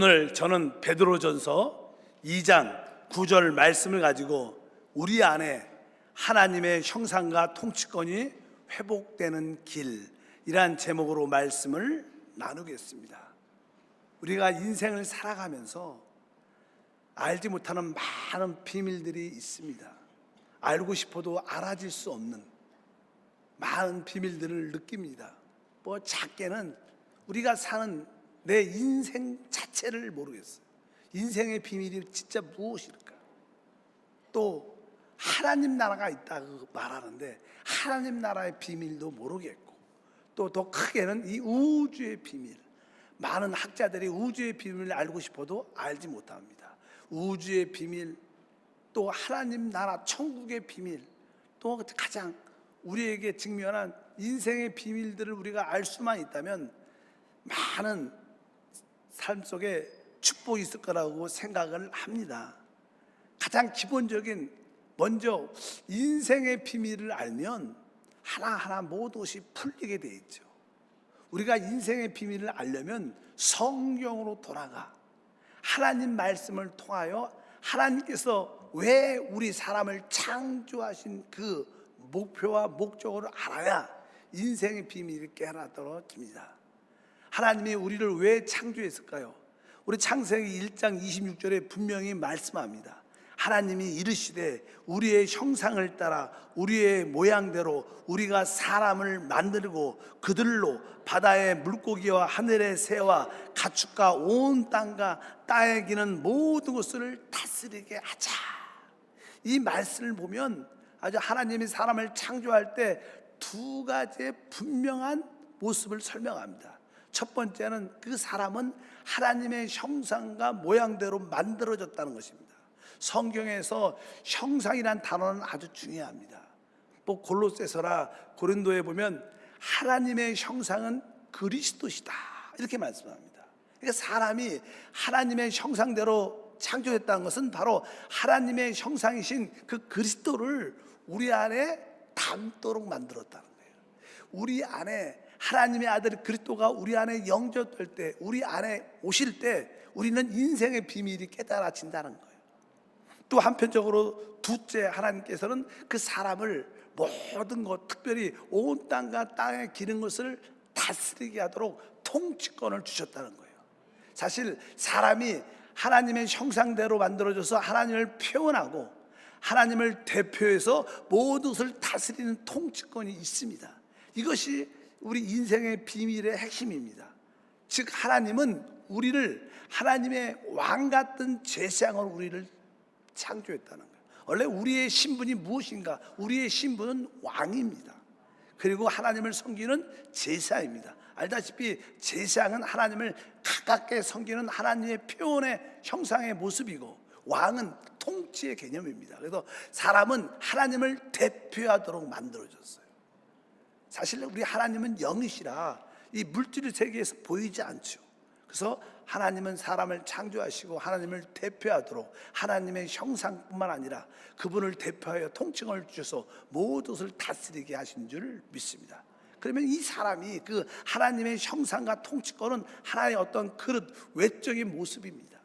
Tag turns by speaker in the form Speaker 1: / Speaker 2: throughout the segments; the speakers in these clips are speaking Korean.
Speaker 1: 오늘 저는 베드로전서 2장 9절 말씀을 가지고 우리 안에 하나님의 형상과 통치권이 회복되는 길이란 제목으로 말씀을 나누겠습니다. 우리가 인생을 살아가면서 알지 못하는 많은 비밀들이 있습니다. 알고 싶어도 알아질 수 없는 많은 비밀들을 느낍니다. 작게는 우리가 사는 내 인생 자체를 모르겠어요. 인생의 비밀이 진짜 무엇일까? 또 하나님 나라가 있다고 말하는데 하나님 나라의 비밀도 모르겠고, 또 더 크게는 이 우주의 비밀, 많은 학자들이 우주의 비밀을 알고 싶어도 알지 못합니다. 우주의 비밀, 또 하나님 나라 천국의 비밀, 또 가장 우리에게 직면한 인생의 비밀들을 우리가 알 수만 있다면 많은 삶 속에 축복이 있을 거라고 생각을 합니다. 가장 기본적인, 먼저 인생의 비밀을 알면 하나하나 모든 풀리게 돼 있죠. 우리가 인생의 비밀을 알려면 성경으로 돌아가 하나님 말씀을 통하여 하나님께서 왜 우리 사람을 창조하신 그 목표와 목적을 알아야 인생의 비밀이 깨달아집니다. 하나님이 우리를 왜 창조했을까요? 우리 창세기 1장 26절에 분명히 말씀합니다. 하나님이 이르시되 우리의 형상을 따라 우리의 모양대로 우리가 사람을 만들고 그들로 바다의 물고기와 하늘의 새와 가축과 온 땅과 땅에 기는 모든 것을 다스리게 하자. 이 말씀을 보면 아주 하나님이 사람을 창조할 때 두 가지의 분명한 모습을 설명합니다. 첫 번째는 그 사람은 하나님의 형상과 모양대로 만들어졌다는 것입니다. 성경에서 형상이란 단어는 아주 중요합니다. 골로새서라 고린도에 보면 하나님의 형상은 그리스도시다 이렇게 말씀합니다. 그러니까 사람이 하나님의 형상대로 창조했다는 것은 바로 하나님의 형상이신 그 그리스도를 우리 안에 담도록 만들었다는 거예요. 우리 안에 하나님의 아들 그리스도가 우리 안에 영접될 때, 우리 안에 오실 때 우리는 인생의 비밀이 깨달아진다는 거예요. 또 한편적으로 둘째, 하나님께서는 그 사람을 모든 것, 특별히 온 땅과 땅에 기는 것을 다스리게 하도록 통치권을 주셨다는 거예요. 사실 사람이 하나님의 형상대로 만들어져서 하나님을 표현하고 하나님을 대표해서 모든 것을 다스리는 통치권이 있습니다. 이것이 우리 인생의 비밀의 핵심입니다. 즉 하나님은 우리를 하나님의 왕 같은 제사장으로 우리를 창조했다는 거예요. 원래 우리의 신분이 무엇인가? 우리의 신분은 왕입니다. 그리고 하나님을 섬기는 제사입니다. 알다시피 제사장은 하나님을 가깝게 섬기는 하나님의 표현의 형상의 모습이고, 왕은 통치의 개념입니다. 그래서 사람은 하나님을 대표하도록 만들어졌어요. 사실 우리 하나님은 영이시라 이 물질 세계에서 보이지 않죠. 그래서 하나님은 사람을 창조하시고 하나님을 대표하도록 하나님의 형상뿐만 아니라 그분을 대표하여 통칭을 주셔서 모든 것을 다스리게 하신 줄 믿습니다. 그러면 이 사람이 그 하나님의 형상과 통치권은 하나의 어떤 그릇, 외적인 모습입니다.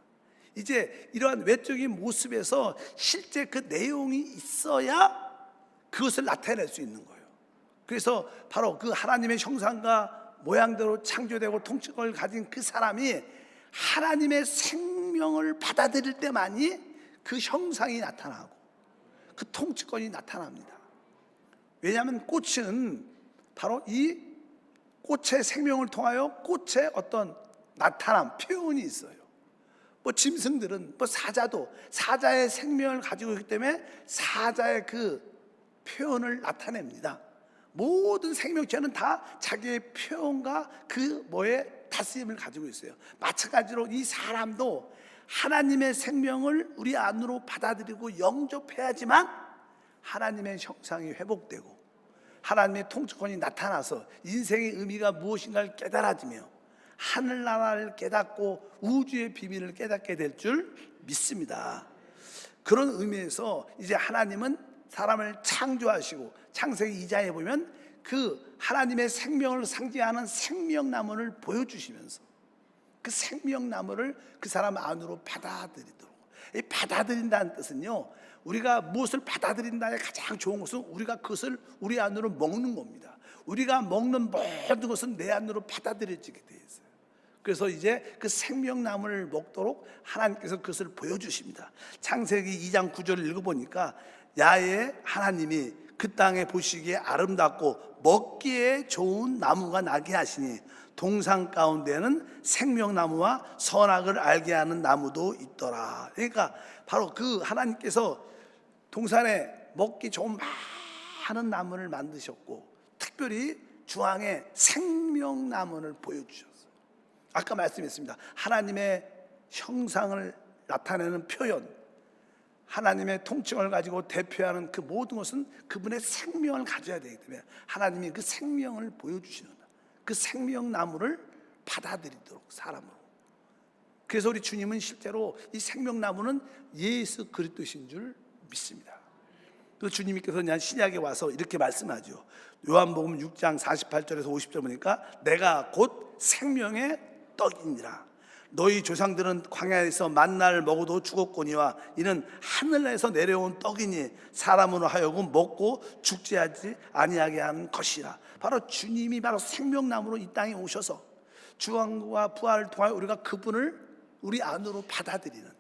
Speaker 1: 이제 이러한 외적인 모습에서 실제 그 내용이 있어야 그것을 나타낼 수 있는 거예요. 그래서 바로 그 하나님의 형상과 모양대로 창조되고 통치권을 가진 그 사람이 하나님의 생명을 받아들일 때만이 그 형상이 나타나고 그 통치권이 나타납니다. 왜냐하면 꽃은 바로 이 꽃의 생명을 통하여 꽃의 어떤 나타남, 표현이 있어요. 짐승들은 사자도 사자의 생명을 가지고 있기 때문에 사자의 그 표현을 나타냅니다. 모든 생명체는 다 자기의 표현과 그 다스림을 가지고 있어요. 마찬가지로 이 사람도 하나님의 생명을 우리 안으로 받아들이고 영접해야지만 하나님의 형상이 회복되고 하나님의 통치권이 나타나서 인생의 의미가 무엇인가를 깨달아지며 하늘나라를 깨닫고 우주의 비밀을 깨닫게 될 줄 믿습니다. 그런 의미에서 이제 하나님은 사람을 창조하시고 창세기 2장에 보면 그 하나님의 생명을 상징하는 생명나무를 보여주시면서 그 생명나무를 그 사람 안으로 받아들이도록. 이 받아들인다는 뜻은요, 우리가 무엇을 받아들인다에 가장 좋은 것은 우리가 그것을 우리 안으로 먹는 겁니다. 우리가 먹는 모든 것은 내 안으로 받아들여지게 돼 있어요. 그래서 이제 그 생명나무를 먹도록 하나님께서 그것을 보여주십니다. 창세기 2장 9절을 읽어보니까 야외 하나님이 그 땅에 보시기에 아름답고 먹기에 좋은 나무가 나게 하시니 동산 가운데는 생명나무와 선악을 알게 하는 나무도 있더라. 그러니까 바로 그 하나님께서 동산에 먹기 좋은 많은 나무를 만드셨고, 특별히 중앙에 생명나무를 보여주셨어요. 아까 말씀했습니다. 하나님의 형상을 나타내는 표현, 하나님의 통칭을 가지고 대표하는 그 모든 것은 그분의 생명을 가져야 되기 때문에 하나님이 그 생명을 보여주시는, 그 생명나무를 받아들이도록 사람으로. 그래서 우리 주님은 실제로 이 생명나무는 예수 그리스도신 줄 믿습니다. 또 주님께서 그냥 신약에 와서 이렇게 말씀하죠. 요한복음 6장 48절에서 50절 보니까 내가 곧 생명의 떡이니라. 너희 조상들은 광야에서 만나를 먹어도 죽었거니와 이는 하늘에서 내려온 떡이니 사람으로 하여금 먹고 죽지 아니하게 하는 것이라. 바로 주님이 바로 생명나무로 이 땅에 오셔서 죽음과 부활을 통하여 우리가 그분을 우리 안으로 받아들이는,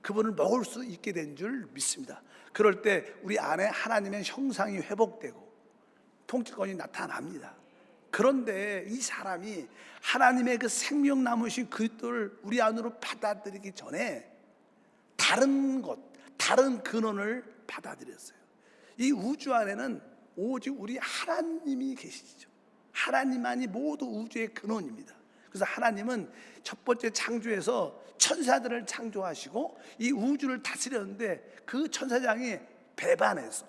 Speaker 1: 그분을 먹을 수 있게 된 줄 믿습니다. 그럴 때 우리 안에 하나님의 형상이 회복되고 통치권이 나타납니다. 그런데 이 사람이 하나님의 그 생명나무신 그리스도를 우리 안으로 받아들이기 전에 다른 것, 다른 근원을 받아들였어요. 이 우주 안에는 오직 우리 하나님이 계시죠. 하나님만이 모두 우주의 근원입니다. 그래서 하나님은 첫 번째 창조에서 천사들을 창조하시고 이 우주를 다스렸는데 그 천사장이 배반해서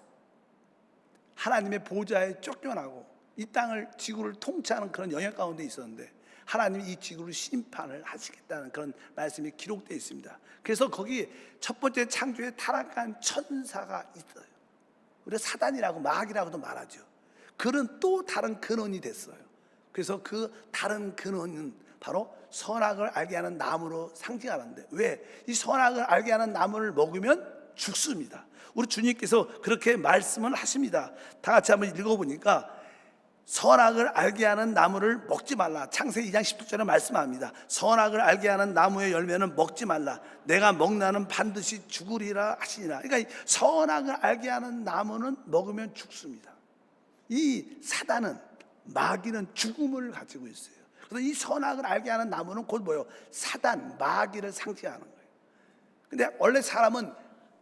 Speaker 1: 하나님의 보좌에 쫓겨나고 이 땅을, 지구를 통치하는 그런 영역 가운데 있었는데 하나님이 이 지구를 심판을 하시겠다는 그런 말씀이 기록되어 있습니다. 그래서 거기 첫 번째 창조에 타락한 천사가 있어요. 우리가 사단이라고 마귀라고도 말하죠. 그는 또 다른 근원이 됐어요. 그래서 그 다른 근원은 바로 선악을 알게 하는 나무로 상징하는데, 왜? 이 선악을 알게 하는 나무를 먹으면 죽습니다. 우리 주님께서 그렇게 말씀을 하십니다. 다 같이 한번 읽어보니까 선악을 알게 하는 나무를 먹지 말라. 창세기 2장 10절에 말씀합니다. 선악을 알게 하는 나무의 열매는 먹지 말라. 내가 먹나는 반드시 죽으리라 하시니라. 그러니까 이 선악을 알게 하는 나무는 먹으면 죽습니다. 이 사단은, 마귀는 죽음을 가지고 있어요. 그래서 이 선악을 알게 하는 나무는 곧 뭐예요? 사단, 마귀를 상징하는 거예요. 근데 원래 사람은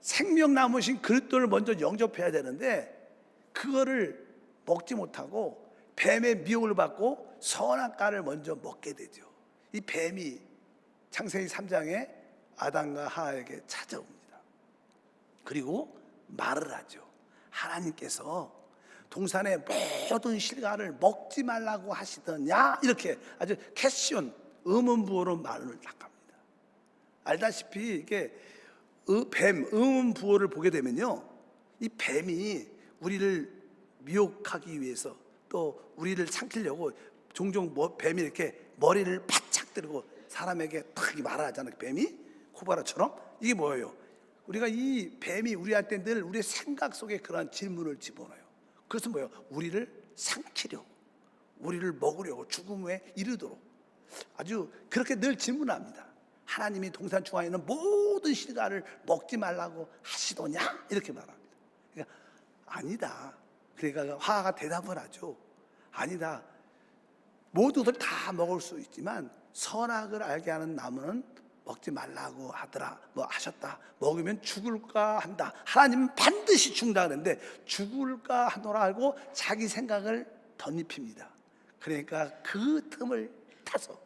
Speaker 1: 생명나무신 그리스도를 먼저 영접해야 되는데 그거를 먹지 못하고 뱀의 미혹을 받고 선악과를 먼저 먹게 되죠. 이 뱀이 창세기 3장에 아담과 하와에게 찾아옵니다. 그리고 말을 하죠. 하나님께서 동산의 모든 실과를 먹지 말라고 하시더냐, 이렇게 아주 캐시온 의문부호로 말을 나갑니다. 알다시피 이게 뱀 의문부호를 보게 되면요, 이 뱀이 우리를 미혹하기 위해서 또 우리를 삼키려고 종종 뱀이 이렇게 머리를 바짝 들고 사람에게 탁 말하잖아요. 뱀이 코바라처럼. 이게 뭐예요? 우리가 이 뱀이 우리한테 늘 우리의 생각 속에 그러한 질문을 집어넣어요. 그것은 뭐예요? 우리를 삼키려고, 우리를 먹으려고, 죽음에 이르도록 아주 그렇게 늘 질문합니다. 하나님이 동산 중앙에 있는 모든 실과를 먹지 말라고 하시더냐, 이렇게 말합니다. 그러니까 아니다. 그러니까 화가 대답을 하죠. 아니다. 모두들 다 먹을 수 있지만 선악을 알게 하는 나무는 먹지 말라고 하더라, 하셨다. 먹으면 죽을까 한다. 하나님은 반드시 죽는다 그랬는데 죽을까 하노라 알고 자기 생각을 덧입힙니다. 그러니까 그 틈을 타서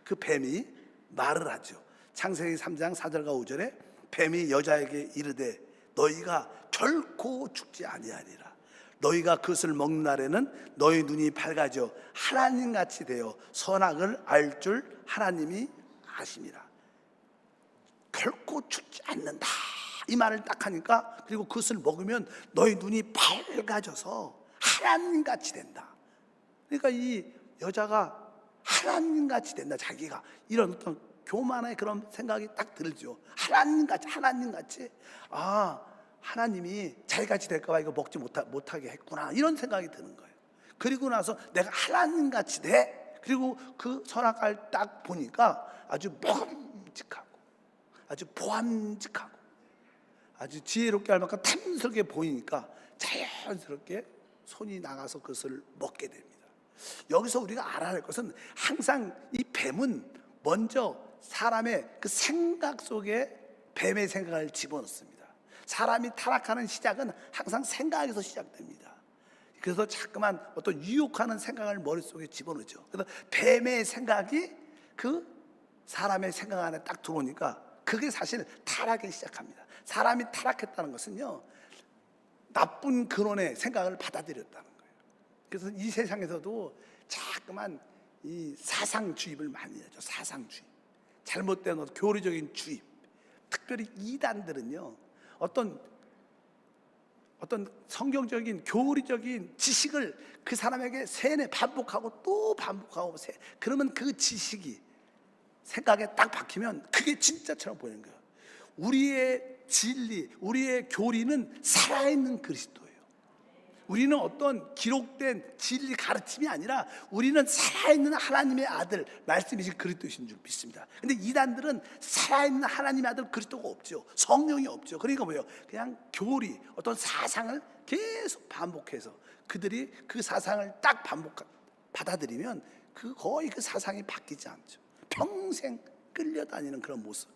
Speaker 1: 그 뱀이 말을 하죠. 창세기 3장 4절과 5절에 뱀이 여자에게 이르되 너희가 결코 죽지 아니하리라. 너희가 그것을 먹는 날에는 너희 눈이 밝아져 하나님같이 되어 선악을 알 줄 하나님이 아심이라. 결코 죽지 않는다, 이 말을 딱 하니까, 그리고 그것을 먹으면 너희 눈이 밝아져서 하나님같이 된다. 그러니까 이 여자가 하나님같이 된다. 자기가 이런 어떤 교만의 그런 생각이 딱 들죠. 하나님같이 하나님이 자기같이 될까 봐 이거 먹지 못하게 했구나, 이런 생각이 드는 거예요. 그리고 나서 내가 하나님같이 돼. 그리고 그 선악과를 딱 보니까 아주 먹음직하고 아주 보암직하고 아주 지혜롭게 할 만큼 탐스럽게 보이니까 자연스럽게 손이 나가서 그것을 먹게 됩니다. 여기서 우리가 알아야 할 것은 항상 이 뱀은 먼저 사람의 그 생각 속에 뱀의 생각을 집어넣습니다. 사람이 타락하는 시작은 항상 생각에서 시작됩니다. 그래서 자꾸만 어떤 유혹하는 생각을 머릿속에 집어넣죠. 그래서 뱀의 생각이 그 사람의 생각 안에 딱 들어오니까 그게 사실 타락이 시작합니다. 사람이 타락했다는 것은요, 나쁜 근원의 생각을 받아들였다는 거예요. 그래서 이 세상에서도 자꾸만 이 사상주입을 많이 하죠. 사상주입, 잘못된 교리적인 주입. 특별히 이단들은요, 어떤 성경적인 교리적인 지식을 그 사람에게 세뇌 반복하고 또 반복하고 그러면 그 지식이 생각에 딱 박히면 그게 진짜처럼 보이는 거예요. 우리의 진리, 우리의 교리는 살아있는 그리스도예요. 우리는 어떤 기록된 진리 가르침이 아니라 우리는 살아있는 하나님의 아들, 말씀이신 그리스도이신 줄 믿습니다. 근데 이단들은 살아있는 하나님의 아들 그리스도가 없죠. 성령이 없죠. 그러니까 뭐예요? 그냥 교리, 어떤 사상을 계속 반복해서 그들이 그 사상을 딱 받아들이면 거의 그 사상이 바뀌지 않죠. 평생 끌려다니는 그런 모습,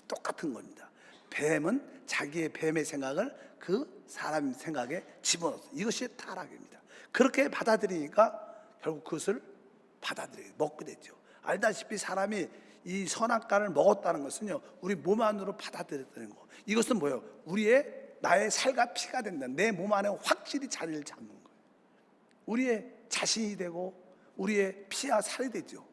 Speaker 1: 똑같은 겁니다. 뱀은 자기의 뱀의 생각을 그 사람 생각에 집어넣어요. 이것이 타락입니다. 그렇게 받아들이니까 결국 그것을 먹게 되죠. 알다시피 사람이 이 선악과를 먹었다는 것은요, 우리 몸 안으로 받아들였다는 거. 이것은 뭐예요? 나의 살과 피가 된다. 내 몸 안에 확실히 자리를 잡는 거예요. 우리의 자신이 되고 우리의 피와 살이 되죠.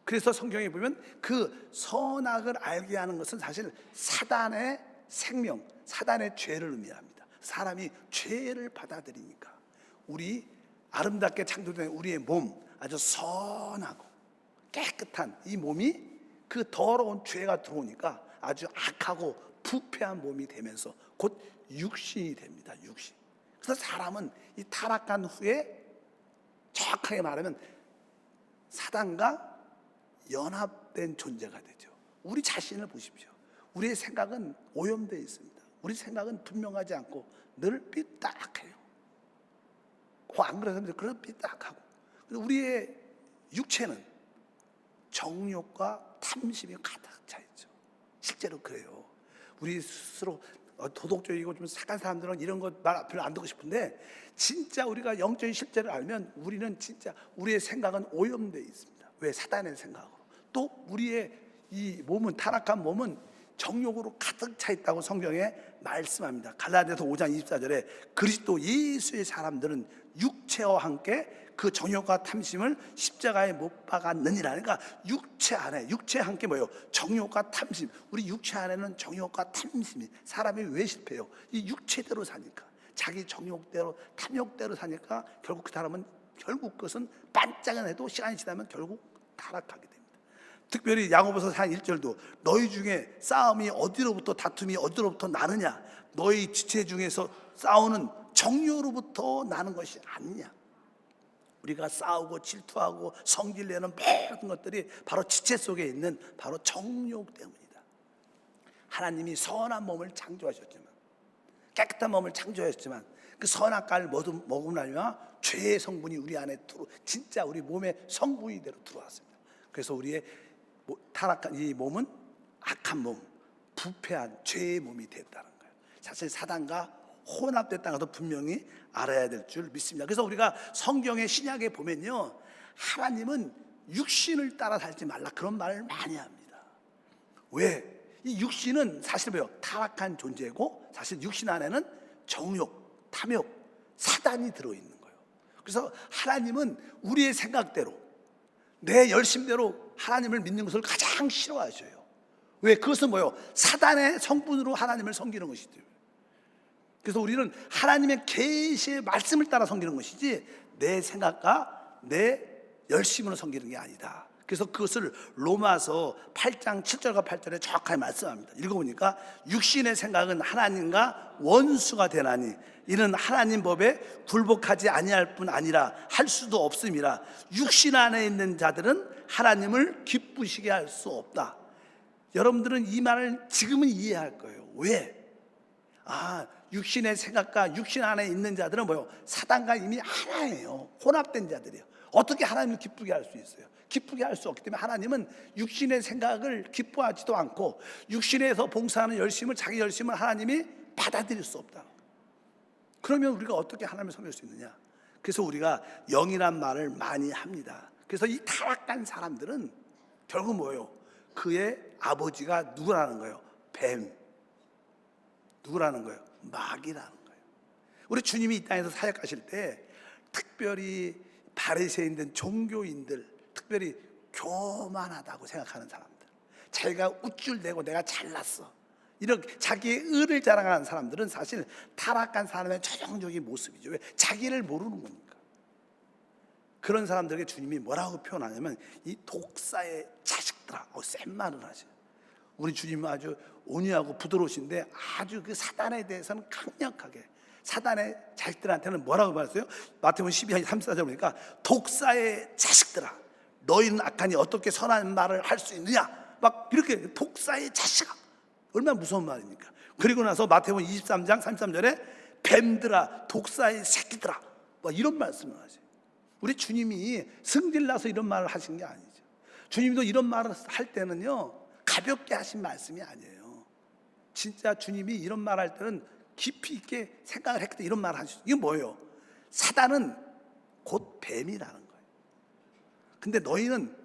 Speaker 1: 그래서 성경에 보면 그 선악을 알게 하는 것은 사실 사단의 생명, 사단의 죄를 의미합니다. 사람이 죄를 받아들이니까 우리 아름답게 창조된 우리의 몸, 아주 선하고 깨끗한 이 몸이 그 더러운 죄가 들어오니까 아주 악하고 부패한 몸이 되면서 곧 육신이 됩니다. 육신. 그래서 사람은 이 타락한 후에 정확하게 말하면 사단과 연합된 존재가 되죠. 우리 자신을 보십시오. 우리의 생각은 오염되어 있습니다. 우리 생각은 분명하지 않고 늘 삐딱해요. 안 그러면 그런 삐딱하고. 우리의 육체는 정욕과 탐심이 가득 차 있죠. 실제로 그래요. 우리 스스로 도덕적이고 좀 착한 사람들은 이런 거 말 별로 안 듣고 싶은데, 진짜 우리가 영적인 실제를 알면 우리는 진짜 우리의 생각은 오염되어 있습니다. 왜? 사단의 생각으로. 또 우리의 이 몸은, 타락한 몸은 정욕으로 가득 차 있다고 성경에 말씀합니다. 갈라디아서 5장 24절에 그리스도 예수의 사람들은 육체와 함께 그 정욕과 탐심을 십자가에 못 박았느니라. 그러니까 육체 안에, 육체와 함께 뭐예요? 정욕과 탐심. 우리 육체 안에는 정욕과 탐심이, 사람이 왜 실패해요? 이 육체대로 사니까, 자기 정욕대로 탐욕대로 사니까 결국 그 사람은 결국 그것은 반짝은 해도 시간이 지나면 결국 타락하게 됩니다. 특별히 야고보서 4장 1절도 너희 중에 싸움이 어디로부터, 다툼이 어디로부터 나느냐? 너희 지체 중에서 싸우는 정욕으로부터 나는 것이 아니냐? 우리가 싸우고 질투하고 성질내는 모든 것들이 바로 지체 속에 있는 바로 정욕 때문이다. 하나님이 선한 몸을 창조하셨지만, 깨끗한 몸을 창조하셨지만 그 선악과를 먹으면 나면 죄의 성분이 우리 안에 진짜 우리 몸의 성분이대로 들어왔습니다. 그래서 우리의 타락한 이 몸은 악한 몸, 부패한 죄의 몸이 됐다는 거예요. 사실 사단과 혼합됐다는 것도 분명히 알아야 될 줄 믿습니다. 그래서 우리가 성경의 신약에 보면요, 하나님은 육신을 따라 살지 말라 그런 말을 많이 합니다. 왜? 이 육신은 사실 뭐예요? 타락한 존재고, 사실 육신 안에는 정욕, 탐욕, 사단이 들어있는 거예요. 그래서 하나님은 우리의 생각대로, 내 열심대로 하나님을 믿는 것을 가장 싫어하셔요. 왜? 그것은 뭐예요? 사단의 성분으로 하나님을 섬기는 것이죠. 그래서 우리는 하나님의 계시의 말씀을 따라 섬기는 것이지 내 생각과 내 열심으로 섬기는 게 아니다. 그래서 그것을 로마서 8장 7절과 8절에 정확하게 말씀합니다. 읽어보니까 육신의 생각은 하나님과 원수가 되나니 이는 하나님 법에 굴복하지 아니할 뿐 아니라 할 수도 없음이라. 육신 안에 있는 자들은 하나님을 기쁘시게 할 수 없다. 여러분들은 이 말을 지금은 이해할 거예요. 왜? 육신의 생각과 육신 안에 있는 자들은 뭐예요? 사단과 이미 하나예요. 혼합된 자들이에요. 어떻게 하나님을 기쁘게 할 수 있어요? 기쁘게 할 수 없기 때문에 하나님은 육신의 생각을 기뻐하지도 않고 육신에서 봉사하는 열심을, 자기 열심을 하나님이 받아들일 수 없다. 그러면 우리가 어떻게 하나님을 섬길 수 있느냐? 그래서 우리가 영이란 말을 많이 합니다. 그래서 이 타락한 사람들은 결국 뭐예요? 그의 아버지가 누구라는 거예요? 뱀. 누구라는 거예요? 마귀라는 거예요. 우리 주님이 이 땅에서 사역하실 때 특별히 바리새인들, 종교인들, 특별히 교만하다고 생각하는 사람들, 자기가 우쭐대고 내가 잘났어, 이렇게 자기의 의를 자랑하는 사람들은 사실 타락한 사람의 전형적인 모습이죠. 왜? 자기를 모르는 거니까. 그런 사람들에게 주님이 뭐라고 표현하냐면 이 독사의 자식들아. 센 말을 하셔요. 우리 주님은 아주 온유하고 부드러우신데 아주 그 사단에 대해서는 강력하게, 사단의 자식들한테는 뭐라고 말했어요? 마태복음 12장 34절 보니까 독사의 자식들아, 너희는 악하니 어떻게 선한 말을 할 수 있느냐? 막 이렇게, 독사의 자식아, 얼마나 무서운 말입니까? 그리고 나서 마태복음 23장 33절에 뱀들아, 독사의 새끼들아, 막 이런 말씀을 하세요. 우리 주님이 승질나서 이런 말을 하신 게 아니죠. 주님도 이런 말을 할 때는요, 가볍게 하신 말씀이 아니에요. 진짜 주님이 이런 말 할 때는 깊이 있게 생각을 했기 때문에 이런 말을 하시죠. 이게 뭐예요? 사단은 곧 뱀이라는 거예요. 근데 너희는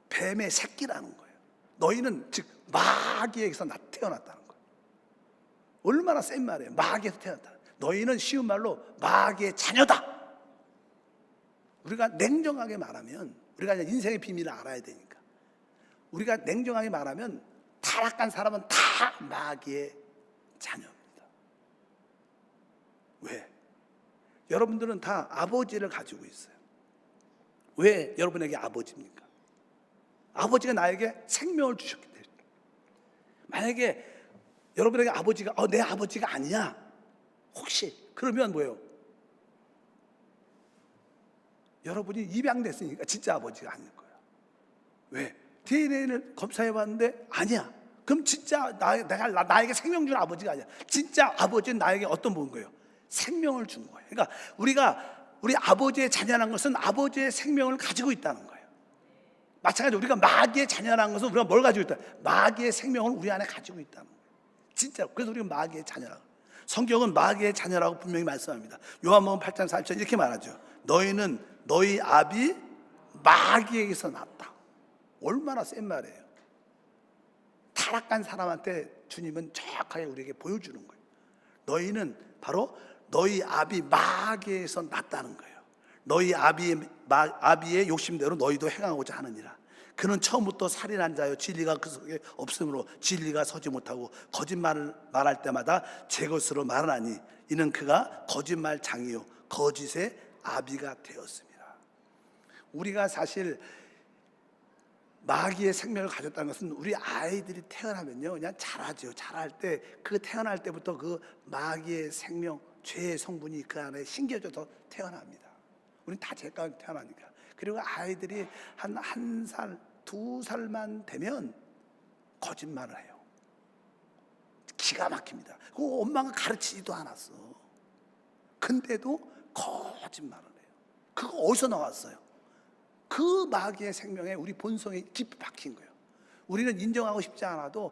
Speaker 1: 뱀의 새끼라는 거예요. 너희는 즉 마귀에게서 태어났다는 거예요. 얼마나 센 말이에요. 마귀에서 태어났다. 너희는 쉬운 말로 마귀의 자녀다. 우리가 냉정하게 말하면, 우리가 인생의 비밀을 알아야 되니까, 우리가 냉정하게 말하면 타락한 사람은 다 마귀의 자녀입니다. 왜? 여러분들은 다 아버지를 가지고 있어요. 왜 여러분에게 아버지입니까? 아버지가 나에게 생명을 주셨기 때문에. 만약에 여러분에게 아버지가 내 아버지가 아니야, 혹시 그러면 뭐예요? 여러분이 입양됐으니까 진짜 아버지가 아닐 거예요. 왜? DNA를 검사해봤는데 아니야. 그럼 진짜 나에게 생명 준 아버지가 아니야. 진짜 아버지는 나에게 어떤 분인 거예요? 생명을 준 거예요. 그러니까 우리 아버지의 자녀라는 것은 아버지의 생명을 가지고 있다는 거예요. 마찬가지로 우리가 마귀의 자녀라는 것은 우리가 뭘 가지고 있다? 마귀의 생명을 우리 안에 가지고 있다는 거예요. 진짜. 그래서 우리가 마귀의 자녀라고. 성경은 마귀의 자녀라고 분명히 말씀합니다. 요한복음 8장 4절 이렇게 말하죠. 너희는 너희 아비 마귀에게서 났다. 얼마나 센 말이에요. 타락한 사람한테 주님은 정확하게 우리에게 보여주는 거예요. 너희는 바로 너희 아비 마귀에서 났다는 거예요. 너희 아비의 욕심대로 너희도 행하고자 하느니라. 그는 처음부터 살인한 자요, 진리가 그 속에 없으므로 진리가 서지 못하고 거짓말을 말할 때마다 제 것으로 말하니 이는 그가 거짓말장이요 거짓의 아비가 되었습니다. 우리가 사실 마귀의 생명을 가졌다는 것은 우리 아이들이 태어나면요, 그냥 자라죠. 자랄 때, 그 태어날 때부터 그 마귀의 생명, 죄의 성분이 그 안에 심겨져서 태어납니다. 우리는 다 죄 가운데 태어나니까. 그리고 아이들이 한 살, 2살만 되면 거짓말을 해요. 기가 막힙니다. 그 엄마가 가르치지도 않았어. 근데도 거짓말을 해요. 그거 어디서 나왔어요? 그 마귀의 생명에 우리 본성이 깊이 박힌 거예요. 우리는 인정하고 싶지 않아도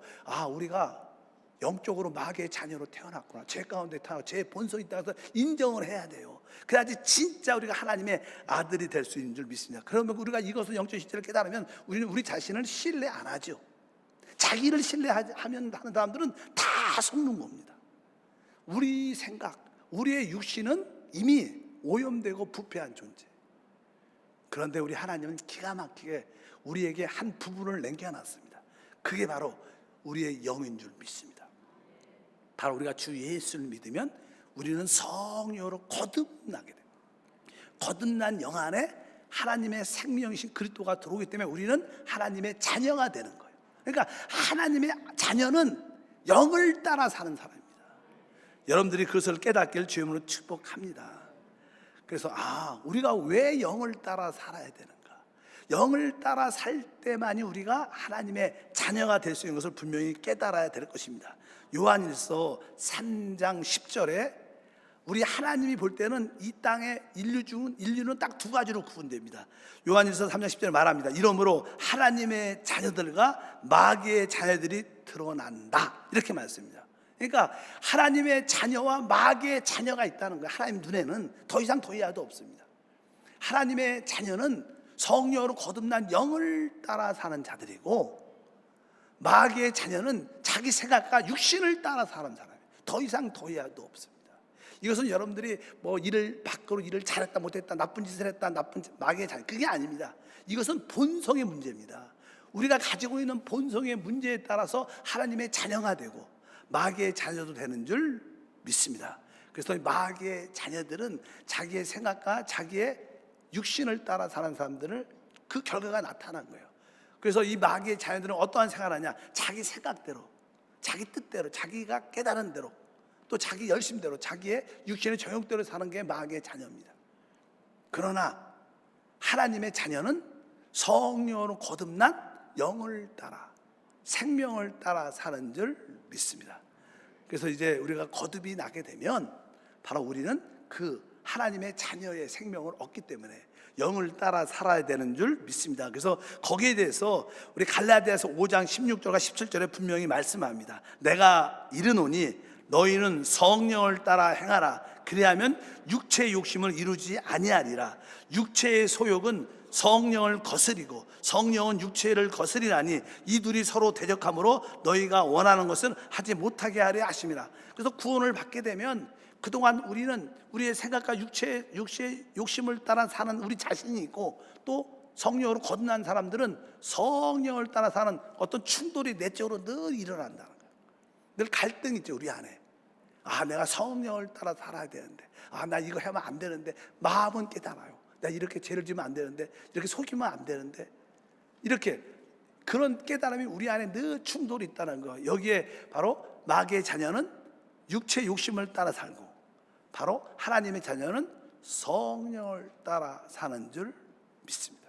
Speaker 1: 우리가 영적으로 마귀의 자녀로 태어났구나, 죄 가운데 태어나고 제 본성이 있다고 해서 인정을 해야 돼요. 그래야지 진짜 우리가 하나님의 아들이 될 수 있는 줄 믿습니다. 그러면 우리가 이것을 영적 실제를 깨달으면 우리는 우리 자신을 신뢰 안 하죠. 자기를 신뢰하면 하는 사람들은 다 속는 겁니다. 우리 생각, 우리의 육신은 이미 오염되고 부패한 존재. 그런데 우리 하나님은 기가 막히게 우리에게 한 부분을 남겨놨습니다. 그게 바로 우리의 영인 줄 믿습니다. 바로 우리가 주 예수를 믿으면 우리는 성령으로 거듭나게 됩니다. 거듭난 영 안에 하나님의 생명이신 그리스도가 들어오기 때문에 우리는 하나님의 자녀가 되는 거예요. 그러니까 하나님의 자녀는 영을 따라 사는 사람입니다. 여러분들이 그것을 깨닫기를 주님으로 축복합니다. 그래서 우리가 왜 영을 따라 살아야 되는가? 영을 따라 살 때만이 우리가 하나님의 자녀가 될 수 있는 것을 분명히 깨달아야 될 것입니다. 요한일서 3장 10절에 우리 하나님이 볼 때는 이 땅의 인류는 딱 두 가지로 구분됩니다. 요한일서 3장 10절에 말합니다. 이러므로 하나님의 자녀들과 마귀의 자녀들이 드러난다, 이렇게 말씀입니다. 그러니까 하나님의 자녀와 마귀의 자녀가 있다는 거예요. 하나님 눈에는 더 이상 더이하도 없습니다. 하나님의 자녀는 성령으로 거듭난 영을 따라 사는 자들이고, 마귀의 자녀는 자기 생각과 육신을 따라 사는 사람이에요. 더 이상 더이하도 없습니다. 이것은 여러분들이 밖으로 일을 잘했다 못했다, 나쁜 짓을 했다, 마귀의 자녀, 그게 아닙니다. 이것은 본성의 문제입니다. 우리가 가지고 있는 본성의 문제에 따라서 하나님의 자녀가 되고 마귀의 자녀도 되는 줄 믿습니다. 그래서 마귀의 자녀들은 자기의 생각과 자기의 육신을 따라 사는 사람들을 그 결과가 나타난 거예요. 그래서 이 마귀의 자녀들은 어떠한 생활을 하냐? 자기 생각대로, 자기 뜻대로, 자기가 깨달은 대로, 또 자기 열심대로, 자기의 육신의 정욕대로 사는 게 마귀의 자녀입니다. 그러나 하나님의 자녀는 성령으로 거듭난 영을 따라, 생명을 따라 사는 줄 믿습니다. 그래서 이제 우리가 거듭이 나게 되면 바로 우리는 그 하나님의 자녀의 생명을 얻기 때문에 영을 따라 살아야 되는 줄 믿습니다. 그래서 거기에 대해서 우리 갈라디아서 5장 16절과 17절에 분명히 말씀합니다. 내가 이르노니 너희는 성령을 따라 행하라. 그리하면 육체의 욕심을 이루지 아니하리라. 육체의 소욕은 성령을 거스리고 성령은 육체를 거스리나니 이 둘이 서로 대적함으로 너희가 원하는 것은 하지 못하게 하려 하심이라. 그래서 구원을 받게 되면 그동안 우리는 우리의 생각과 육체의 욕심을 따라 사는 우리 자신이 있고, 또 성령으로 거듭난 사람들은 성령을 따라 사는 어떤 충돌이 내적으로 늘 일어난다는 거예요. 늘 갈등이 있죠, 우리 안에. 내가 성령을 따라 살아야 되는데, 나 이거 하면 안 되는데, 마음은 깨달아요. 나 이렇게 죄를 지면 안 되는데, 이렇게 속이면 안 되는데, 이렇게 그런 깨달음이 우리 안에 늘 충돌이 있다는 거예요. 여기에 바로 마귀의 자녀는 육체 욕심을 따라 살고, 바로 하나님의 자녀는 성령을 따라 사는 줄 믿습니다.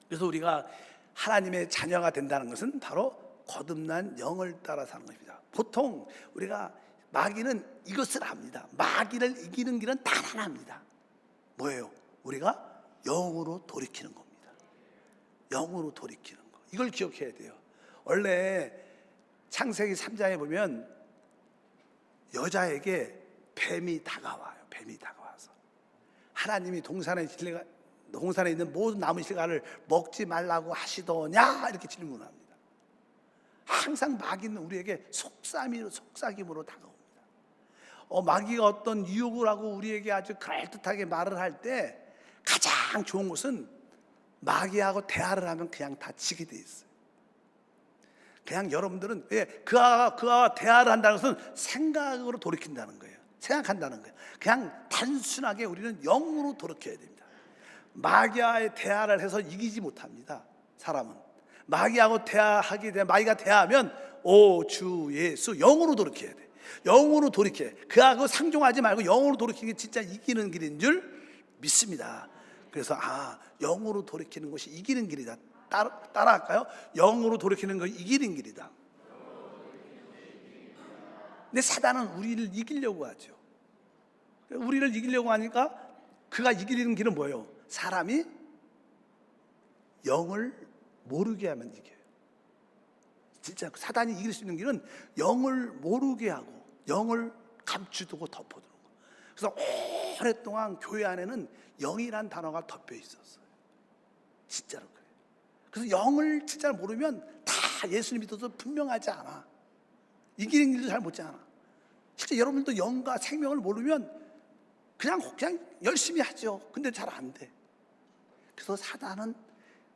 Speaker 1: 그래서 우리가 하나님의 자녀가 된다는 것은 바로 거듭난 영을 따라 사는 것입니다. 보통 우리가 마귀는 이것을 압니다. 마귀를 이기는 길은 단 하나입니다. 뭐예요? 우리가 영으로 돌이키는 겁니다. 영으로 돌이키는 거. 이걸 기억해야 돼요. 원래 창세기 3장에 보면 여자에게 뱀이 다가와요. 뱀이 다가와서 하나님이 동산에 있는 모든 나무 실과를 먹지 말라고 하시더냐, 이렇게 질문합니다. 항상 마귀는 우리에게 속삭임으로 다가옵니다. 마귀가 어떤 유혹을 하고 우리에게 아주 그럴듯하게 말을 할 때 가장 좋은 것은 마귀하고 대화를 하면 그냥 다 지게 돼 있어요. 그냥 여러분들은 그와 대화를 한다는 것은 생각으로 돌이킨다는 거예요. 생각한다는 거예요. 그냥 단순하게 우리는 영으로 돌이켜야 됩니다. 마귀와의 대화를 해서 이기지 못합니다. 사람은 마귀하고 대화하게 되면, 마귀가 대화하면 오 주 예수, 영으로 돌이켜야 돼. 영으로 돌이켜. 그하고 상종하지 말고 영으로 돌이키는 게 진짜 이기는 길인 줄 믿습니다. 그래서 영으로 돌이키는 것이 이기는 길이다. 따라할까요? 영으로 돌이키는 것이 이기는 길이다. 근데 사단은 우리를 이기려고 하죠. 우리를 이기려고 하니까 그가 이기는 길은 뭐예요? 사람이 영을 모르게 하면 이겨요. 진짜 사단이 이길 수 있는 길은 영을 모르게 하고 영을 감추두고 덮어두는 거. 그래서 오랫동안 교회 안에는 영이란 단어가 덮여 있었어요. 진짜로 그래요. 그래서 영을 진짜 모르면 다 예수님 믿어도 분명하지 않아. 이기는 길도 잘 못지 않아. 실제 여러분들도 영과 생명을 모르면 그냥 열심히 하죠. 근데 잘 안 돼. 그래서 사단은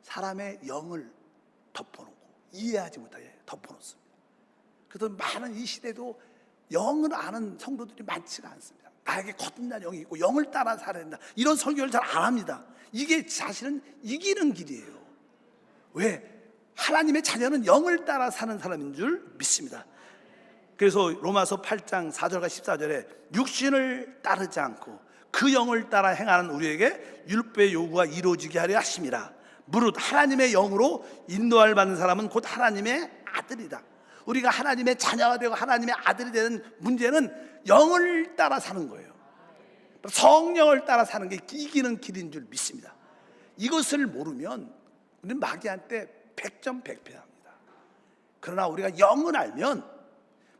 Speaker 1: 사람의 영을 덮어놓고 이해하지 못하게 덮어놓습니다. 그래서 많은 이 시대도 영을 아는 성도들이 많지가 않습니다. 나에게 거듭난 영이 있고 영을 따라 살아야 된다, 이런 설교를 잘 안 합니다. 이게 사실은 이기는 길이에요. 왜? 하나님의 자녀는 영을 따라 사는 사람인 줄 믿습니다. 그래서 로마서 8장 4절과 14절에 육신을 따르지 않고 그 영을 따라 행하는 우리에게 율법의 요구가 이루어지게 하려 하심이라. 무릇 하나님의 영으로 인도할 받는 사람은 곧 하나님의 아들이다. 우리가 하나님의 자녀가 되고 하나님의 아들이 되는 문제는 영을 따라 사는 거예요. 성령을 따라 사는 게 이기는 길인 줄 믿습니다. 이것을 모르면 우리는 마귀한테 100점 100패합니다. 그러나 우리가 영을 알면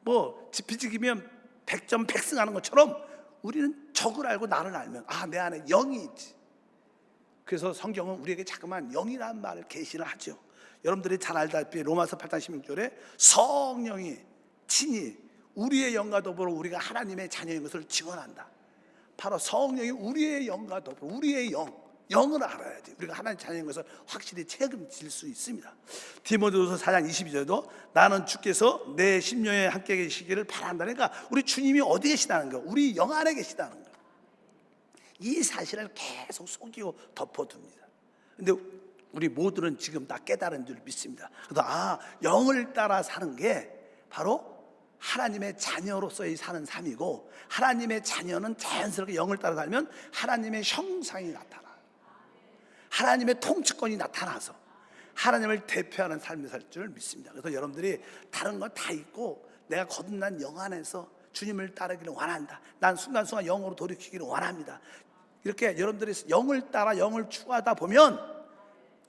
Speaker 1: 뭐 지피지기면 100점 100승하는 것처럼 우리는 적을 알고 나를 알면 내 안에 영이 있지. 그래서 성경은 우리에게 자꾸만 영이라는 말을 계시를 하죠. 여러분들이 잘 알다시피 로마서 8장 16절에 성령이 친히 우리의 영과 더불어 우리가 하나님의 자녀인 것을 증언한다. 바로 성령이 우리의 영과 더불어 우리의 영을 알아야지 우리가 하나님의 자녀인 것을 확실히 책임질 수 있습니다. 디모데후서 4장 22절도 나는 주께서 내 심령에 함께 계시기를 바란다. 그러니까 우리 주님이 어디 계시다는 거, 우리 영 안에 계시다는 거, 이 사실을 계속 속이고 덮어둡니다. 근데 우리 모두는 지금 다 깨달은 줄 믿습니다. 그래서 영을 따라 사는 게 바로 하나님의 자녀로서의 사는 삶이고, 하나님의 자녀는 자연스럽게 영을 따라 살면 하나님의 형상이 나타나, 하나님의 통치권이 나타나서 하나님을 대표하는 삶을 살 줄 믿습니다. 그래서 여러분들이 다른 거 다 잊고 내가 거듭난 영 안에서 주님을 따르기를 원한다, 난 순간순간 영으로 돌이키기를 원합니다, 이렇게 여러분들이 영을 따라 영을 추구하다 보면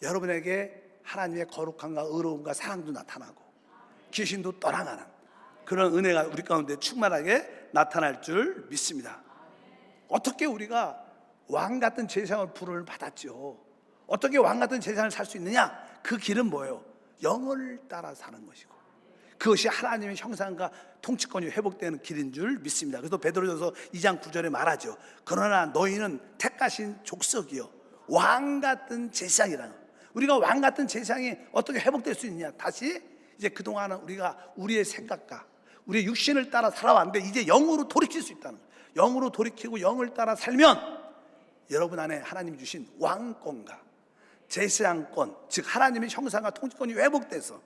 Speaker 1: 여러분에게 하나님의 거룩함과 의로움과 사랑도 나타나고 귀신도 떠나가는 그런 은혜가 우리 가운데 충만하게 나타날 줄 믿습니다. 어떻게 우리가 왕 같은 제사장을 부름을 받았죠? 어떻게 왕 같은 제사장을 살 수 있느냐? 그 길은 뭐예요? 영을 따라 사는 것이고, 그것이 하나님의 형상과 통치권이 회복되는 길인 줄 믿습니다. 그래서 베드로전서 2장 9절에 말하죠. 그러나 너희는 택하신 족속이요 왕 같은 제사장이라는, 우리가 왕 같은 제사장이 어떻게 회복될 수 있느냐? 다시 이제 그동안은 우리가 우리의 생각과 우리의 육신을 따라 살아왔는데 이제 영으로 돌이킬 수 있다는 거예요. 영으로 돌이키고 영을 따라 살면 여러분 안에 하나님이 주신 왕권과 제사장권, 즉 하나님의 형상과 통치권이 회복돼서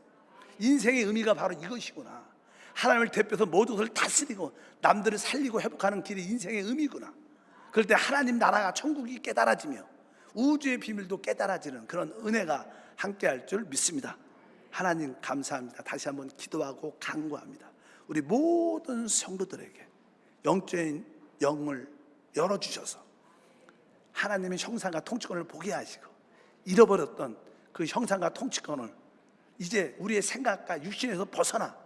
Speaker 1: 인생의 의미가 바로 이것이구나, 하나님을 대표해서 모든 것을 다스리고 남들을 살리고 회복하는 길이 인생의 의미구나. 그럴 때 하나님 나라가 천국이 깨달아지며 우주의 비밀도 깨달아지는 그런 은혜가 함께할 줄 믿습니다. 하나님 감사합니다. 다시 한번 기도하고 간구합니다. 우리 모든 성도들에게 영적인 영을 열어주셔서 하나님의 형상과 통치권을 보게 하시고 잃어버렸던 그 형상과 통치권을 이제 우리의 생각과 육신에서 벗어나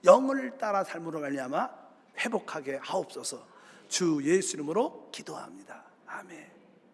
Speaker 1: 영을 따라 삶으로 말미암아 회복하게 하옵소서. 주 예수 이름으로 기도합니다. 아멘.